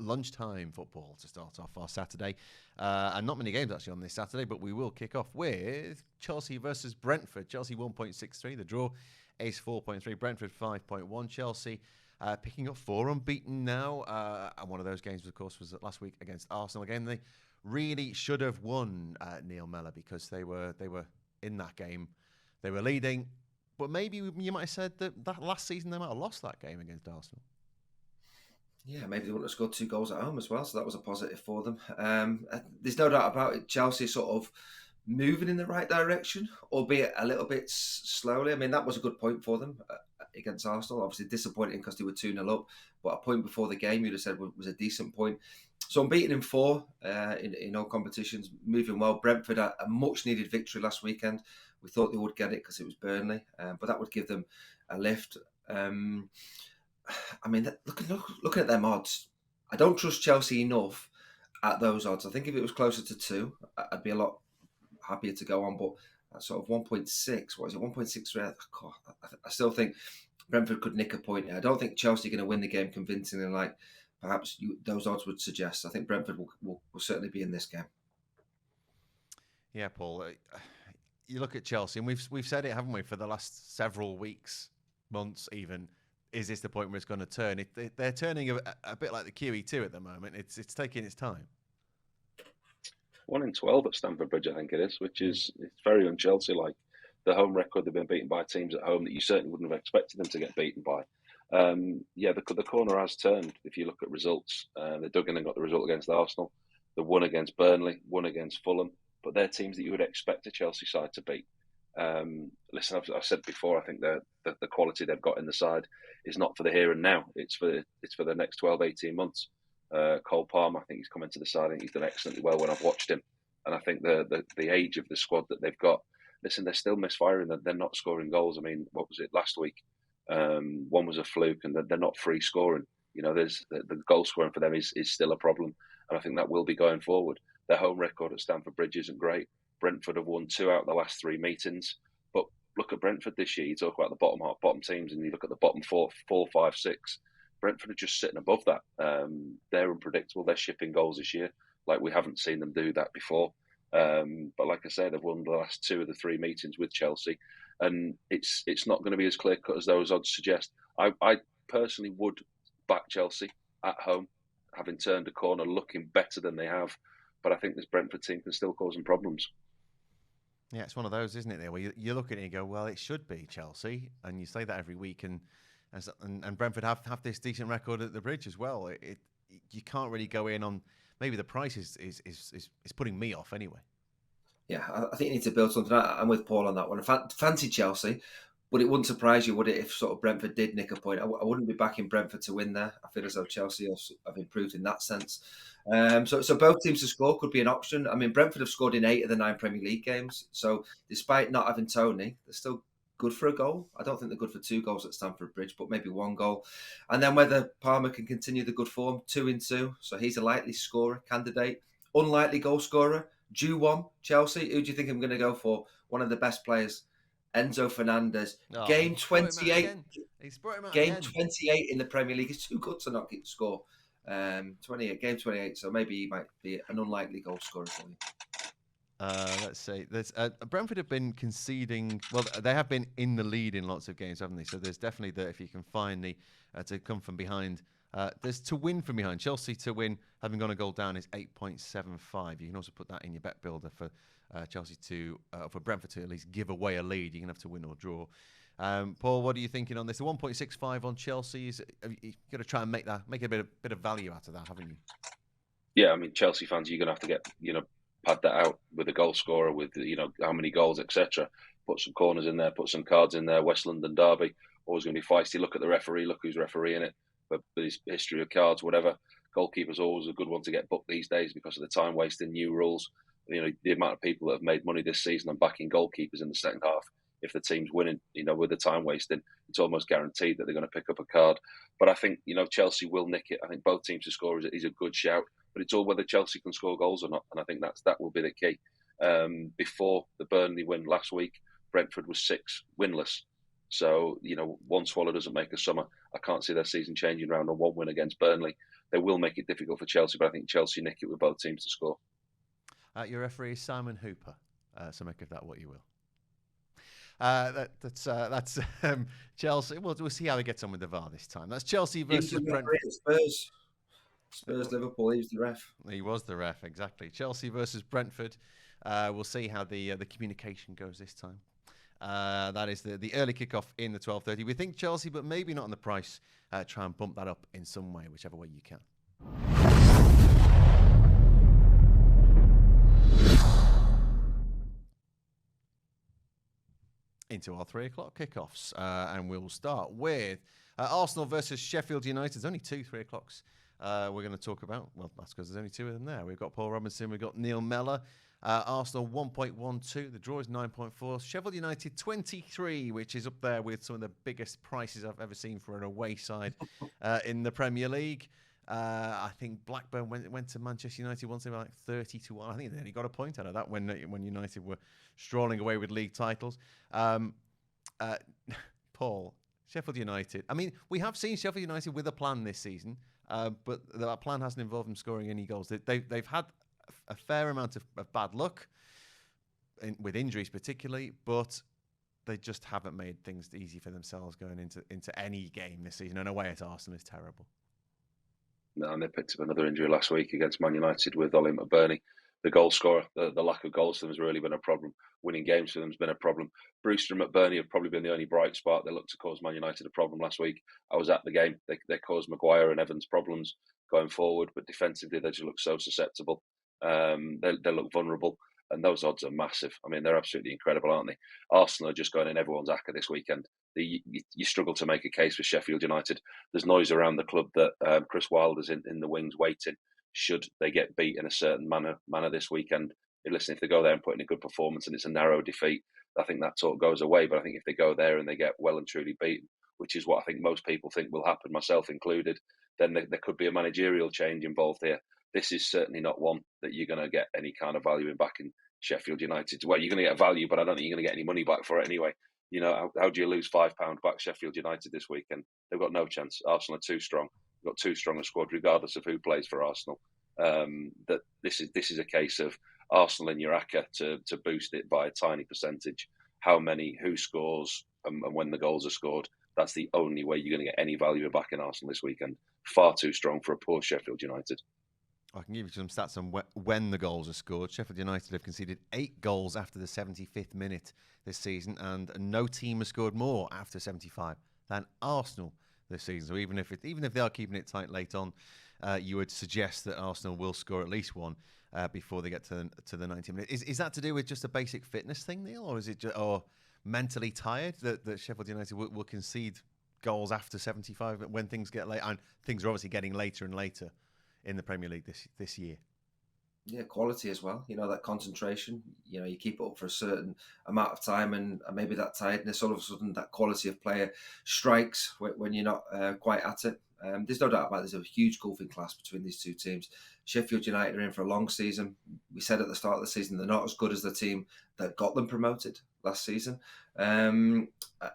lunchtime football to start off our Saturday. And not many games actually on this Saturday, but we will kick off with Chelsea versus Brentford. Chelsea 1.63. The draw is 4.3. Brentford 5.1. Chelsea picking up 4 unbeaten now. And one of those games, of course, was last week against Arsenal. Again, they really should have won, Neil Mellor, because they were in that game. They were leading. But maybe you might have said that last season they might have lost that game against Arsenal. Yeah, maybe they wouldn't have scored 2 goals at home as well, so that was a positive for them. There's no doubt about it. Chelsea sort of moving in the right direction, albeit a little bit slowly. I mean, that was a good point for them against Arsenal. Obviously disappointing because they were 2-0 up, but a point before the game you'd have said was a decent point. So unbeaten in 4 in all competitions, moving well. Brentford had a much-needed victory last weekend. We thought they would get it because it was Burnley, but that would give them a lift. I mean, looking at them odds, I don't trust Chelsea enough at those odds. I think if it was closer to 2, I'd be a lot happier to go on. But at sort of 1.6, what is it, 1.63? I still think Brentford could nick a point here. I don't think Chelsea are going to win the game convincingly, like perhaps those odds would suggest. I think Brentford will certainly be in this game. Yeah, Paul. You look at Chelsea, and we've said it, haven't we, for the last several weeks, months even. Is this the point where it's going to turn? They're turning a bit like the QE2 at the moment. It's taking its time. 1 in 12 at Stamford Bridge, I think it is, which is it's very un-Chelsea like. The home record, they've been beaten by teams at home that you certainly wouldn't have expected them to get beaten by. The corner has turned if you look at results. They dug in and got the result against Arsenal. They won against Burnley, won against Fulham. But they're teams that you would expect a Chelsea side to beat. Listen, I've said before, I think the quality they've got in the side is not for the here and now. It's for the next 12, 18 months. Cole Palmer, I think he's come into the side. I think he's done excellently well when I've watched him. And I think the age of the squad that they've got, listen, they're still misfiring. They're not scoring goals. I mean, what was it last week? One was a fluke, and they're not free scoring. You know, there's the goal scoring for them is still a problem, and I think that will be going forward. Their home record at Stamford Bridge isn't great. Brentford have won 2 out of the last 3 meetings. But look at Brentford this year. You talk about the bottom teams, and you look at the bottom 4, 5, 6. Brentford are just sitting above that. They're unpredictable. They're shipping goals this year. Like, we haven't seen them do that before. But like I said, they've won the last 2 of the 3 meetings with Chelsea. And it's not going to be as clear-cut as those odds suggest. I personally would back Chelsea at home, having turned a corner, looking better than they have. But I think this Brentford team can still cause them problems. Yeah, it's one of those, isn't it, where you look at it and you go, well, it should be Chelsea. And you say that every week. And Brentford have this decent record at the Bridge as well. You can't really go in on... Maybe the price is putting me off anyway. Yeah, I think you need to build something. I'm with Paul on that one. Fancy Chelsea, but it wouldn't surprise you, would it, if sort of Brentford did nick a point? I wouldn't be backing Brentford to win there. I feel as though Chelsea have improved in that sense. So both teams to score could be an option. I mean, Brentford have scored in 8 of the 9 Premier League games. So despite not having Tony, they're still good for a goal. I don't think they're good for 2 goals at Stamford Bridge, but maybe 1 goal. And then whether Palmer can continue the good form, 2 in 2. So he's a likely scorer candidate. Unlikely goal scorer, due 1, Chelsea. Who do you think I'm going to go for? One of the best players, Enzo Fernandez. Game 28. Game 28 in the Premier League. It's too good to not score. 28, game 28. So maybe he might be an unlikely goal scorer for you. Let's say Brentford have been conceding. Well, they have been in the lead in lots of games, haven't they? So there's definitely if you can find to come from behind. There's to win from behind. Chelsea to win, having gone a goal down, is 8.75. You can also put that in your bet builder for Chelsea for Brentford to at least give away a lead. You can have to win or draw. Paul, what are you thinking on this? The 1.65 on Chelsea you've got to try and make a bit of value out of that, haven't you? Yeah, I mean, Chelsea fans, you're going to have to get pad that out with a goal scorer, with how many goals, etc. Put some corners in there, put some cards in there. West London derby, always going to be feisty. Look at the referee. Look who's refereeing it. But his history of cards, whatever. Goalkeeper's always a good one to get booked these days because of the time wasting, new rules. The amount of people that have made money this season on backing goalkeepers in the second half. If the team's winning, with the time wasting, it's almost guaranteed that they're going to pick up a card. But I think, Chelsea will nick it. I think both teams to score is a good shout. But it's all whether Chelsea can score goals or not. And I think that will be the key. Before the Burnley win last week, Brentford was 6 winless. So, one swallow doesn't make a summer. I can't see their season changing around on one win against Burnley. They will make it difficult for Chelsea, but I think Chelsea nick it with both teams to score. Your referee is Simon Hooper, so make of that what you will. That's Chelsea. We'll see how he gets on with the VAR this time. That's Chelsea versus Brentford. Spurs Liverpool. He was the ref. He was the ref, exactly. Chelsea versus Brentford. We'll see how the communication goes this time. That is the early kickoff in the 12:30. We think Chelsea, but maybe not on the price. Try and bump that up in some way, whichever way you can. Into our 3 o'clock kickoffs, and we'll start with Arsenal versus Sheffield United. There's only 2 3 o'clocks we're going to talk about. Well, that's because there's only 2 of them there. We've got Paul Robinson, we've got Neil Mellor. Arsenal 1.12, the draw is 9.4. Sheffield United 23, which is up there with some of the biggest prices I've ever seen for an away side in the Premier League. I think Blackburn went to Manchester United once, they were like 30-1. I think they only got a point out of that when United were strolling away with league titles. Paul, Sheffield United. I mean, we have seen Sheffield United with a plan this season, but that plan hasn't involved them scoring any goals. They've had a fair amount of bad luck, with injuries particularly, but they just haven't made things easy for themselves going into any game this season. And away at Arsenal is terrible. No, and they picked up another injury last week against Man United with Oli McBurney, the goal scorer. The lack of goals for them has really been a problem. Winning games for them has been a problem. Brewster and McBurney have probably been the only bright spot. They looked to cause Man United a problem last week. I was at the game. They caused Maguire and Evans problems going forward, but defensively they just look so susceptible. They look vulnerable, and those odds are massive. I mean, they're absolutely incredible, aren't they? Arsenal are just going in everyone's acca this weekend. You struggle to make a case for Sheffield United. There's noise around the club that Chris Wilder's in the wings waiting should they get beat in a certain manner this weekend. Listen, if they go there and put in a good performance and it's a narrow defeat, I think that talk goes away. But I think if they go there and they get well and truly beaten, which is what I think most people think will happen, myself included, then there could be a managerial change involved here. This is certainly not one that you're going to get any kind of value in back in Sheffield United. Well, you're going to get value, but I don't think you're going to get any money back for it anyway. How do you lose £5 back Sheffield United this weekend? They've got no chance. Arsenal are too strong. They've got too strong a squad, regardless of who plays for Arsenal. That this is a case of Arsenal in your acca to boost it by a tiny percentage. How many, who scores, and when the goals are scored. That's the only way you're going to get any value back in Arsenal this weekend. Far too strong for a poor Sheffield United. I can give you some stats on when the goals are scored. Sheffield United have conceded 8 goals after the 75th minute this season, and no team has scored more after 75 than Arsenal this season. So even if they are keeping it tight late on, you would suggest that Arsenal will score at least one before they get to the 90 minutes. Is that to do with just a basic fitness thing, Neil, or is it or mentally tired that Sheffield United will concede goals after 75 when things get late? And things are obviously getting later and later in the Premier League this year. Yeah, quality as well. That concentration. You keep it up for a certain amount of time, and maybe that tiredness, all of a sudden, that quality of player strikes when you're not quite at it. There's no doubt about it. There's a huge golfing class between these two teams. Sheffield United are in for a long season. We said at the start of the season they're not as good as the team that got them promoted last season. And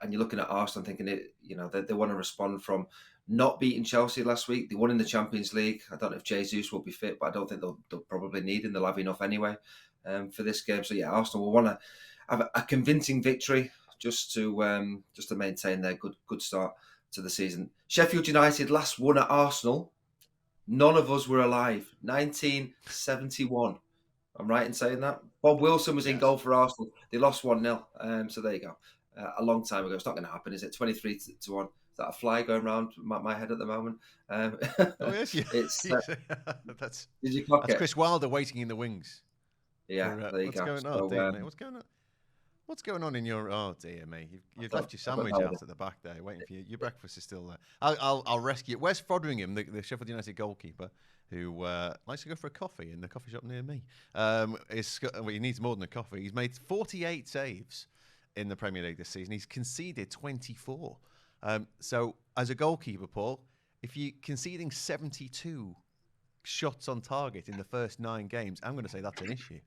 you're looking at Arsenal thinking they want to respond from not beating Chelsea last week. They won in the Champions League. I don't know if Jesus will be fit, but I don't think they'll probably need him. They'll have enough anyway for this game. So yeah, Arsenal will want to have a convincing victory just to maintain their good start to the season. Sheffield United last won at Arsenal. None of us were alive. 1971. I'm right in saying that. Bob Wilson was in goal for Arsenal. They lost 1-0. So there you go. A long time ago. It's not going to happen, is it? 23-1. Is that a fly going around my head at the moment? Oh, yes, yeah. That's did you clock it? Chris Wilder waiting in the wings. Yeah, there you go. What's going on in your? Oh dear me, you've left your sandwich out at the back there, waiting for you. Your breakfast is still there. I'll rescue it. Where's Foderingham, the Sheffield United goalkeeper, who likes to go for a coffee in the coffee shop near me? He needs more than a coffee. He's made 48 saves in the Premier League this season. He's conceded 24. So as a goalkeeper, Paul, if you're conceding 72 shots on target in the first 9 games, I'm going to say that's an issue.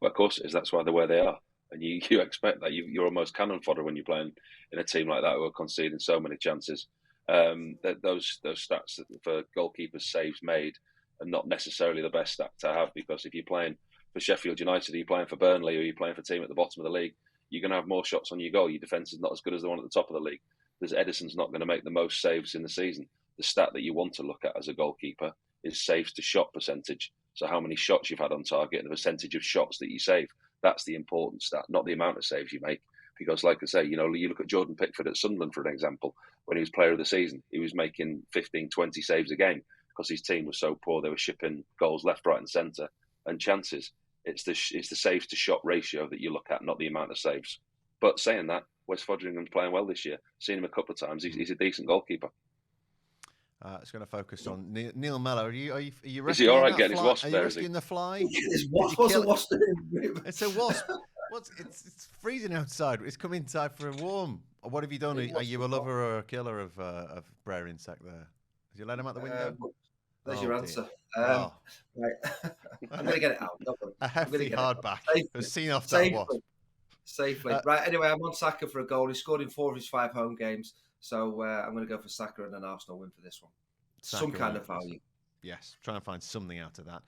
Well, of course it is. That's why they're where they are. And you expect that you're almost cannon fodder when you're playing in a team like that who are conceding so many chances. That those stats for goalkeepers saves made are not necessarily the best stat to have, because if you're playing for Sheffield United, or you're playing for Burnley, or you're playing for a team at the bottom of the league, you're going to have more shots on your goal. Your defence is not as good as the one at the top of the league. There's Edison's not going to make the most saves in the season. The stat that you want to look at as a goalkeeper is saves to shot percentage. So how many shots you've had on target and the percentage of shots that you save. That's the important stat, not the amount of saves you make. Because, like I say, you look at Jordan Pickford at Sunderland, for an example, when he was player of the season, he was making 15, 20 saves a game because his team was so poor. They were shipping goals left, right, and centre and chances. It's the saves to shot ratio that you look at, not the amount of saves. But saying that, West Fodderingham's playing well this year. Seen him a couple of times. He's a decent goalkeeper. It's going to focus on Neil Mellor. Are you is he all right getting his wasp there? Are you rescuing the fly? His wasp was a wasp. It's a wasp. It's freezing outside. It's come inside for a warm. What have you done? Are you a lover or a killer of Brer insect there? Did you let him out the window? There's your answer. Right. I'm going to get it out. A hefty hardback has seen off that wasp. Safely. Right, anyway, I'm on Saka for a goal. He scored in 4 of his 5 home games. So I'm going to go for Saka and an Arsenal win for this one. Saka some kind of value. Yes, try and find something out of that.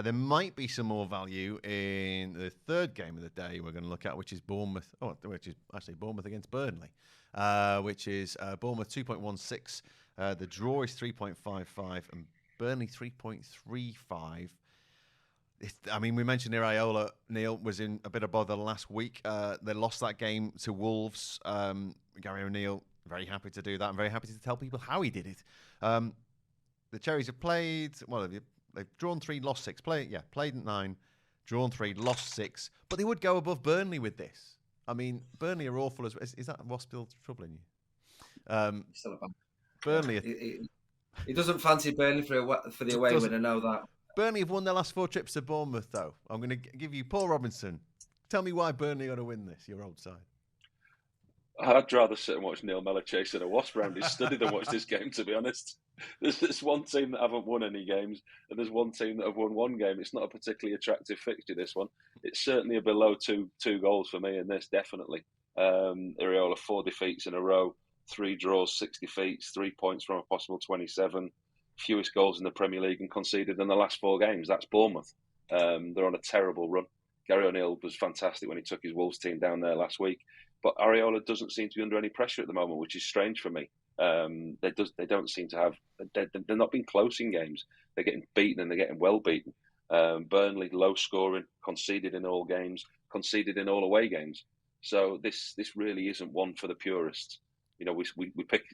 There might be some more value in the third game of the day we're going to look at, which is Bournemouth. Which is actually Bournemouth against Burnley, which is Bournemouth 2.16. The draw is 3.55 and Burnley 3.35. We mentioned Iraola, Neil, was in a bit of bother last week. They lost that game to Wolves. Gary O'Neill, very happy to do that. I'm very happy to tell people how he did it. The Cherries have played, they've drawn 3, lost 6. Played 9, drawn 3, lost 6. But they would go above Burnley with this. Burnley are awful as well. Is that Wasp still troubling you? Still a bad. Burnley. He doesn't fancy Burnley for the away win, I know that. Burnley have won their last 4 trips to Bournemouth, though. I'm going to give you Paul Robinson. Tell me why Burnley are going to win this, your old side. I'd rather sit and watch Neil Mellor chasing a wasp around his study than watch this game, to be honest. There's one team that haven't won any games, and there's one team that have won 1 game. It's not a particularly attractive fixture, this one. It's certainly a below two goals for me in this, definitely. Iraola, 4 defeats in a row, 3 draws, 6 defeats, 3 points from a possible 27. Fewest goals in the Premier League and conceded in the last 4 games. That's Bournemouth. They're on a terrible run. Gary O'Neill was fantastic when he took his Wolves team down there last week. But Iraola doesn't seem to be under any pressure at the moment, which is strange for me. They don't seem to have. They're not being close in games. They're getting beaten and they're getting well beaten. Burnley, low scoring, conceded in all games, conceded in all away games. So this really isn't one for the purists. We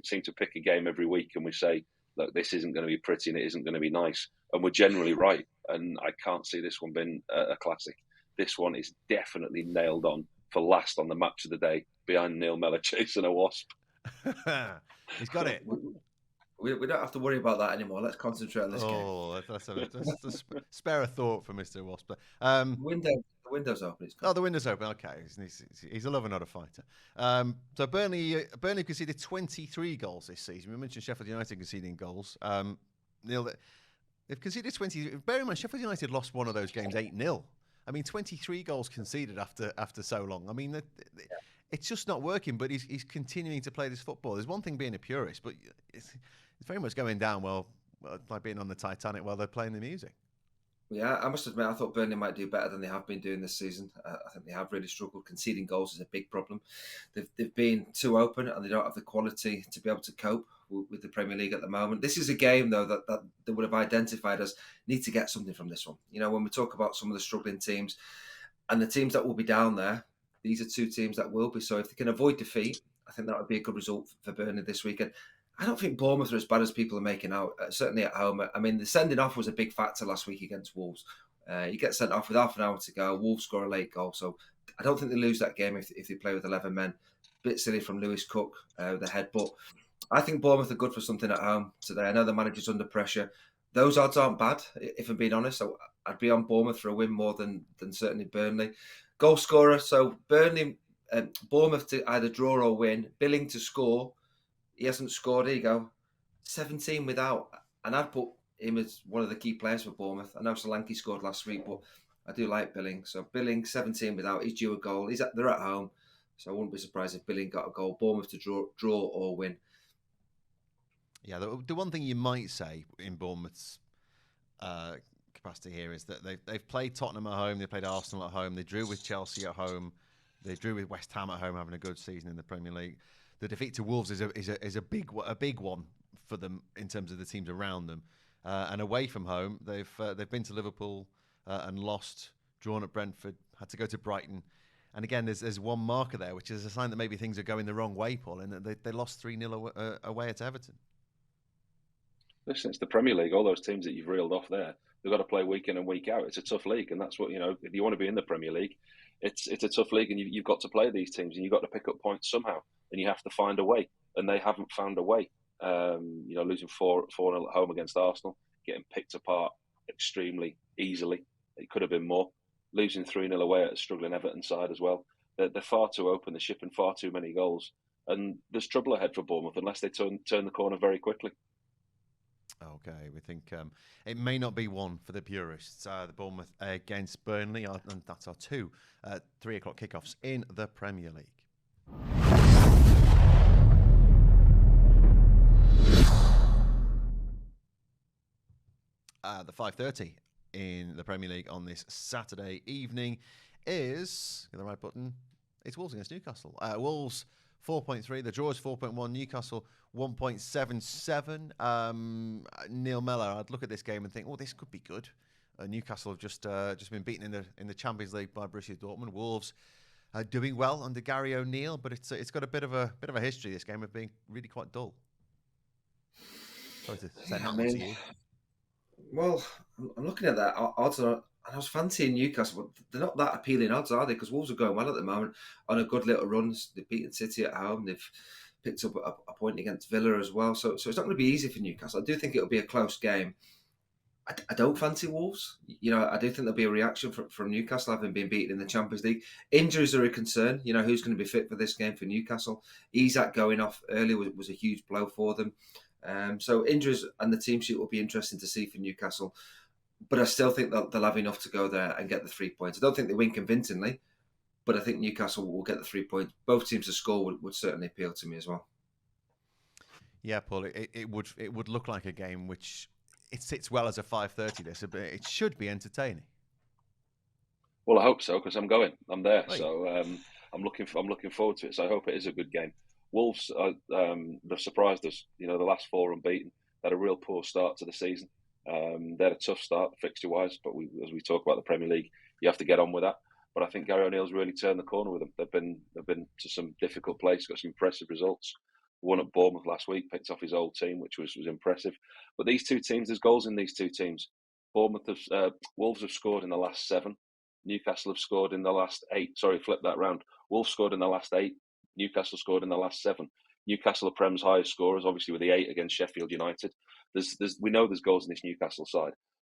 seem to pick a game every week and we say, look, this isn't going to be pretty and it isn't going to be nice. And we're generally right. And I can't see this one being a classic. This one is definitely nailed on for last on the match of the day, behind Neil Mellor chasing a wasp. He's got it. We don't have to worry about that anymore. Let's concentrate on this game. That's spare a thought for Mr. Wasp. The window's open. The window's open. Okay, he's a lover, not a fighter. So Burnley conceded 23 goals this season. We mentioned Sheffield United conceding goals. Neil, they've conceded 20. Bear in mind, Sheffield United lost one of those games 8-0. 23 goals conceded after so long. It's just not working, but he's continuing to play this football. There's one thing being a purist, but it's very much going down like being on the Titanic while they're playing the music. Yeah, I must admit, I thought Burnley might do better than they have been doing this season. I think they have really struggled. Conceding goals is a big problem. They've been too open and they don't have the quality to be able to cope with the Premier League at the moment. This is a game, though, that they would have identified as need to get something from this one. When we talk about some of the struggling teams and the teams that will be down there, these are 2 teams that will be. So if they can avoid defeat, I think that would be a good result for Burnley this weekend. I don't think Bournemouth are as bad as people are making out, certainly at home. The sending off was a big factor last week against Wolves. You get sent off with half an hour to go. Wolves score a late goal. So I don't think they lose that game if they play with 11 men. Bit silly from Lewis Cook, the head. But I think Bournemouth are good for something at home today. I know the manager's under pressure. Those odds aren't bad, if I'm being honest. So I'd be on Bournemouth for a win more than certainly Burnley. Goal scorer. So Bournemouth to either draw or win. Billing to score. He hasn't scored. Here you go. 17 without. And I'd put him as one of the key players for Bournemouth. I know Solanke scored last week, but I do like Billing. So Billing, 17 without, he's due a goal. They're at home, so I wouldn't be surprised if Billing got a goal. Bournemouth to draw or win. Yeah, the one thing you might say in Bournemouth's capacity here is that they've played Tottenham at home, they played Arsenal at home, they drew with Chelsea at home, they drew with West Ham at home, having a good season in the Premier League. The defeat to Wolves is a big one for them in terms of the teams around them. And away from home, they've been to Liverpool and lost, drawn at Brentford, had to go to Brighton. And again, there's one marker there, which is a sign that maybe things are going the wrong way, Paul, and that they lost 3-0 away at Everton. Listen, it's the Premier League. All those teams that you've reeled off there, they've got to play week in and week out. It's a tough league, and that's what, if you want to be in the Premier League, it's a tough league, and you've got to play these teams, and you've got to pick up points somehow, and you have to find a way, and they haven't found a way. Losing 4-0 at home against Arsenal, getting picked apart extremely easily. It could have been more. Losing 3-0 away at a struggling Everton side as well. They're far too open. They're shipping far too many goals, and there's trouble ahead for Bournemouth unless they turn the corner very quickly. Okay, we think it may not be one for the purists. The Bournemouth against Burnley, and that's our 2 3 o'clock kickoffs in the Premier League. The 5:30 in the Premier League on this Saturday evening is, get the right button, it's Wolves against Newcastle. Wolves 4.3, the draw is 4.1, Newcastle 1.77. Neil Mellor, I'd look at this game and think, oh, this could be good. Newcastle have just been beaten in the Champions League by Borussia Dortmund. Wolves doing well under Gary O'Neill, but it's got a bit of a history, this game, of being really quite dull. Sorry to send that one to you. Well, I'm looking at that odds, and I was fancying Newcastle, but they're not that appealing odds, are they? Because Wolves are going well at the moment on a good little run. They've beaten City at home. They've picked up a point against Villa as well. So it's not going to be easy for Newcastle. I do think it'll be a close game. I don't fancy Wolves. I do think there'll be a reaction from Newcastle having been beaten in the Champions League. Injuries are a concern. Who's going to be fit for this game for Newcastle? Isak going off early was a huge blow for them. So injuries and the team sheet will be interesting to see for Newcastle. But I still think they'll have enough to go there and get the 3 points. I don't think they win convincingly, but I think Newcastle will get the 3 points. Both teams to score would certainly appeal to me as well. Yeah, Paul, it would look like a game which it sits well as a 5:30. This, but it should be entertaining. Well, I hope so, because I'm going. I'm there, Right. so I'm looking forward to it. So I hope it is a good game. Wolves, they've surprised us. The last 4 unbeaten. They had a real poor start to the season. They had a tough start fixture-wise, but as we talk about the Premier League, you have to get on with that. But I think Gary O'Neill's really turned the corner with them. They've been to some difficult places, got some impressive results. Won at Bournemouth last week, picked off his old team, which was impressive. But these two teams, there's goals in these two teams. Wolves have scored in the last 7. Newcastle have scored in the last 8. Sorry, flip that round. Wolves scored in the last 8. Newcastle scored in the last 7. Newcastle are Prem's highest scorers, obviously with the 8 against Sheffield United. We know there's goals in this Newcastle side,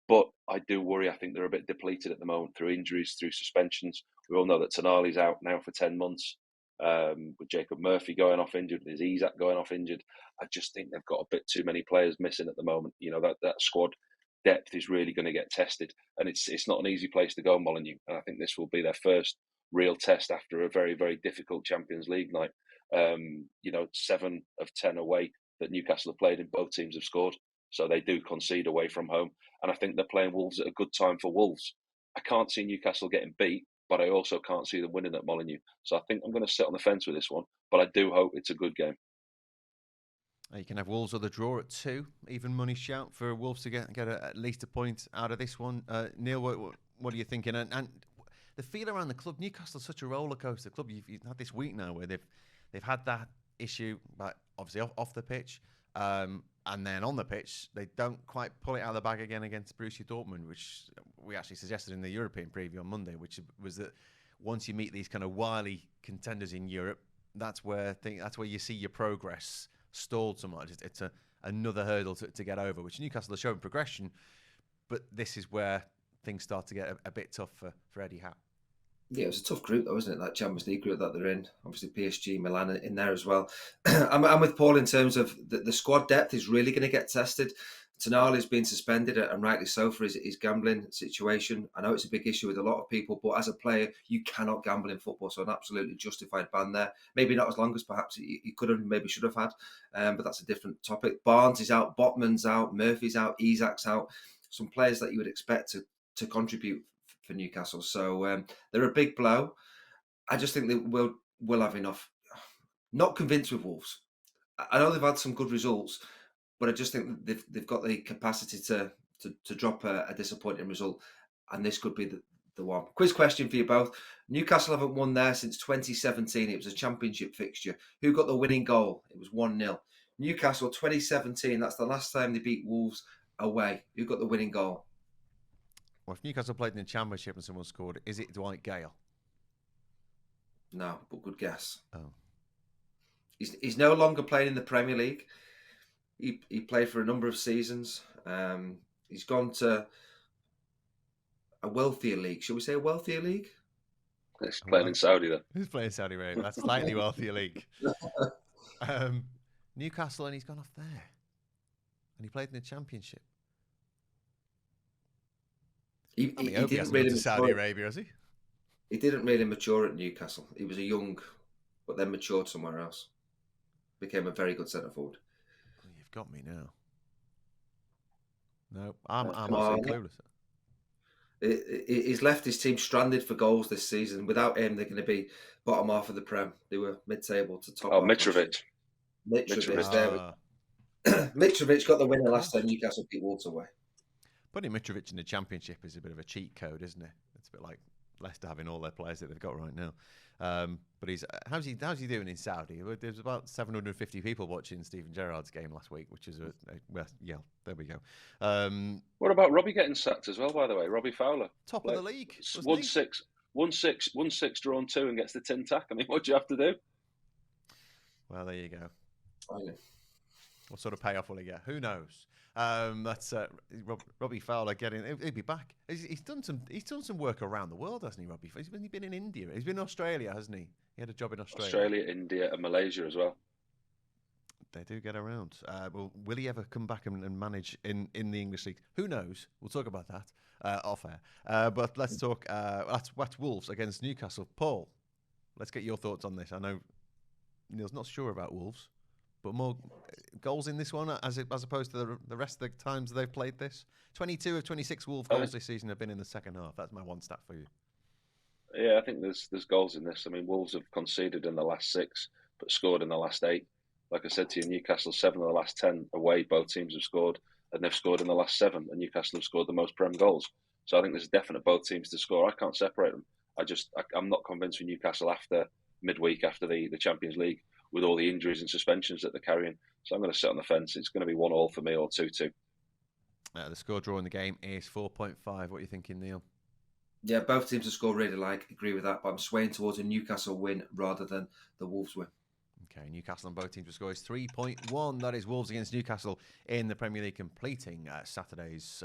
but I do worry. I think they're a bit depleted at the moment through injuries, through suspensions. We all know that Tonali's out now for 10 months, with Jacob Murphy going off injured, there's Isak going off injured. I just think they've got a bit too many players missing at the moment. That squad depth is really going to get tested, and it's not an easy place to go, Molineux. And I think this will be their first real test after a very, very difficult Champions League night. 7 of 10 away that Newcastle have played in, both teams have scored. So they do concede away from home. And I think they're playing Wolves at a good time for Wolves. I can't see Newcastle getting beat, but I also can't see them winning at Molineux. So I think I'm going to sit on the fence with this one, but I do hope it's a good game. You can have Wolves or the draw at 2. Even money shout for Wolves to get at least a point out of this one. Neil, what are you thinking? And the feel around the club, Newcastle's such a roller coaster club. You've had this week now where they've had that issue, but obviously off the pitch, and then on the pitch they don't quite pull it out of the bag again against Borussia Dortmund, which we actually suggested in the European preview on Monday, which was that once you meet these kind of wily contenders in Europe, that's where you see your progress stalled so much. It's another hurdle to get over, which Newcastle are showing progression, but this is where things start to get a bit tough for Eddie Howe. Yeah, it was a tough group though, isn't it? That Champions League group that they're in. Obviously PSG, Milan in there as well. I'm with Paul in terms of the squad depth is really going to get tested. Tonali's been suspended, and rightly so, for his gambling situation. I know it's a big issue with a lot of people, but as a player, you cannot gamble in football. So an absolutely justified ban there. Maybe not as long as perhaps he could have, maybe should have had, but that's a different topic. Barnes is out, Botman's out, Murphy's out, Isak's out. Some players that you would expect to contribute for Newcastle. So they're a big blow. I just think they will have enough. Not convinced with Wolves. I know they've had some good results, but I just think they've got the capacity to drop a disappointing result, and this could be the one. Quiz question for you both. Newcastle haven't won there since 2017. It was a championship fixture. Who got the winning goal? It was 1-0. Newcastle 2017. That's the last time they beat Wolves away. Who got the winning goal? Well, if Newcastle played in the championship and someone scored, is it Dwight Gale? No, but good guess. Oh. He's no longer playing in the Premier League. He played for a number of seasons. He's gone to a wealthier league. Shall we say a wealthier league? He's playing in Saudi, then. He's playing Saudi Arabia. That's slightly wealthier league. Newcastle, and he's gone off there. And he played in the championship. He didn't really to Saudi Arabia, has he? He didn't really mature at Newcastle. He was a young, but then matured somewhere else. Became a very good centre forward. Oh, you've got me now. No, I'm absolutely clueless. He's left his team stranded for goals this season. Without him, they're going to be bottom half of the Prem. They were mid-table to top. Oh, Mitrovic. Mitrovic. Mitrovic got the winner last time Newcastle beat Wolves away. Putting Mitrovic in the championship is a bit of a cheat code, isn't it? It's a bit like Leicester having all their players that they've got right now. But how's he doing in Saudi? There's about 750 people watching Steven Gerrard's game last week, which is yeah. There we go. What about Robbie getting sacked as well? By the way, Robbie Fowler, top of the league, 1-6, drawn 2, and gets the tin tack. I mean, what do you have to do? Well, there you go. Oh, yeah. What sort of payoff will he get? Who knows? That's Robbie Fowler getting. He'll be back. He's done some work around the world, hasn't he, Robbie? He's been in India. He's been in Australia, hasn't he? He had a job in Australia, India, and Malaysia as well. They do get around. Well, will he ever come back and manage in the English league? Who knows? We'll talk about that off air. But let's talk. That's Wolves against Newcastle. Paul, let's get your thoughts on this. I know Neil's not sure about Wolves, but more goals in this one as opposed to the rest of the times they've played this. 22 of 26 Wolves goals this season have been in the second half. That's my one stat for you. Yeah, I think there's goals in this. I mean, Wolves have conceded in the last 6, but scored in the last 8. Like I said to you, Newcastle 7 of the last 10 away. Both teams have scored, and they've scored in the last 7. And Newcastle have scored the most Prem goals. So I think there's definite both teams to score. I can't separate them. I'm not convinced with Newcastle after midweek after the Champions League with all the injuries and suspensions that they're carrying. So I'm going to sit on the fence. It's going to be 1-1 for me or 2-2. The score draw in the game is 4.5. What are you thinking, Neil? Yeah, both teams to score really agree with that, but I'm swaying towards a Newcastle win rather than the Wolves win. Okay, Newcastle on both teams to score is 3.1. That is Wolves against Newcastle in the Premier League, completing Saturday's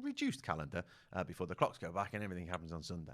reduced calendar before the clocks go back and everything happens on Sunday.